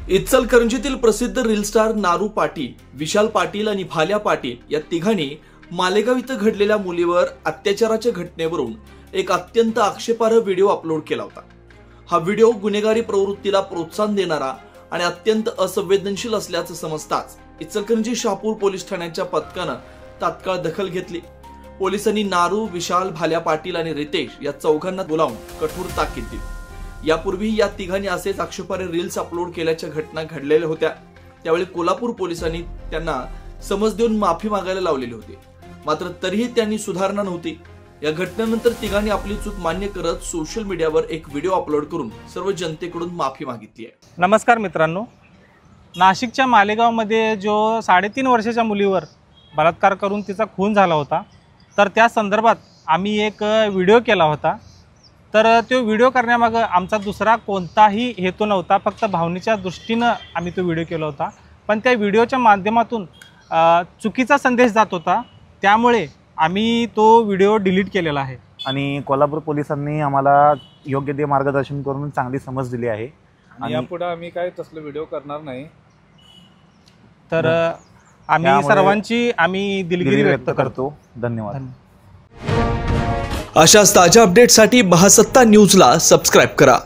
इचलकरंजीतील प्रसिद्ध reel star नारू पाटील, विशाल पाटील आणि भाल्या पाटील या तिघांनी मालेगाव इथं घडलेल्या मुलीवर अत्याचाराच्या घटनेवरून एक अत्यंत आक्षेपार्ह व्हिडिओ अपलोड केला होता। हा व्हिडिओ गुन्हेगारी प्रवृत्तीला प्रोत्साहन देणारा आणि अत्यंत असंवेदनशील असल्याचं समजताच इचलकरंजी शहापूर पोलीस ठाण्याच्या पथकानं तात्काळ दखल घेतली। पोलिसांनी नारू, विशाल, भाल्या पाटील आणि रितेश या चौघांना बोलावून कठोर ताकीद दिली। यापूर्वी या तिघांनी असेच आक्षेपार्ह रील्स अपलोड केल्याच्या घटना घडलेल्या होत्या। त्यावेळी कोल्हापूर पोलिसांनी त्यांना समज देऊन माफी मागायला लावलेली होती, मात्र तरीही त्यांनी सुधारणा नव्हती। या घटनेनंतर तिघांनी आपली चूक मान्य करत सोशल मीडियावर एक व्हिडिओ अपलोड करून सर्व जनतेकडून माफी मागितली आहे। नमस्कार मित्रांनो, नाशिकच्या मालेगावमध्ये जो 3.5 वर्षाच्या मुलीवर बलात्कार करून तिचा खून झाला होता, तर त्या संदर्भात आम्ही एक व्हिडिओ केला होता। तर तो व्हिडिओ करण्यामागे आमचा दुसरा कोणताही हेतू नव्हता, फक्त भावनेच्या दृष्टीनं आम्ही तो व्हिडिओ केला होता। पण त्या व्हिडिओच्या माध्यमातून चुकीचा संदेश जात होता, त्यामुळे आम्ही तो व्हिडिओ डिलीट केलेला आहे। आणि कोल्हापूर पोलिसांनी आम्हाला योग्य ते मार्गदर्शन करून चांगली समज दिली आहे आणि यापुढे आम्ही काय तसले व्हिडिओ करणार नाही। तर आम्ही सर्वांची दिलगिरी व्यक्त करतो। धन्यवाद। अशाच ताज्या अपडेटसाठी महासत्ता न्यूजला सबस्क्राइब करा।